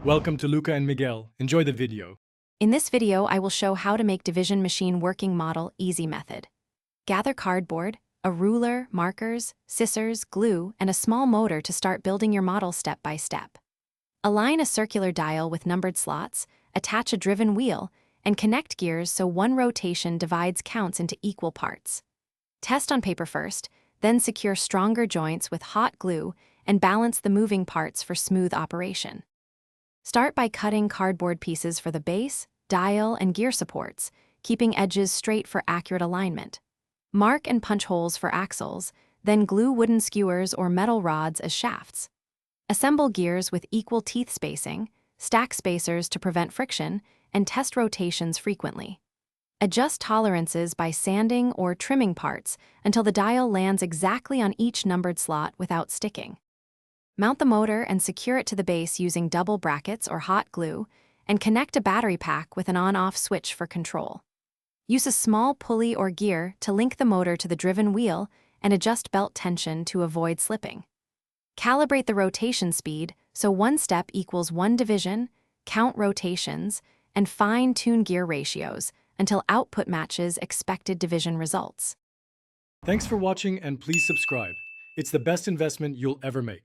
Welcome to Luca and Miguel. Enjoy the video. In this video, I will show how to make division machine working model easy method. Gather cardboard, a ruler, markers, scissors, glue, and a small motor to start building your model step by step. Align a circular dial with numbered slots, attach a driven wheel, and connect gears so one rotation divides counts into equal parts. Test on paper first, then secure stronger joints with hot glue and balance the moving parts for smooth operation. Start by cutting cardboard pieces for the base, dial, and gear supports, keeping edges straight for accurate alignment. Mark and punch holes for axles, then glue wooden skewers or metal rods as shafts. Assemble gears with equal teeth spacing, stack spacers to prevent friction, and test rotations frequently. Adjust tolerances by sanding or trimming parts until the dial lands exactly on each numbered slot without sticking. Mount the motor and secure it to the base using double brackets or hot glue, and connect a battery pack with an on-off switch for control. Use a small pulley or gear to link the motor to the driven wheel and adjust belt tension to avoid slipping. Calibrate the rotation speed so one step equals one division, count rotations, and fine-tune gear ratios until output matches expected division results. Thanks for watching and please subscribe. It's the best investment you'll ever make.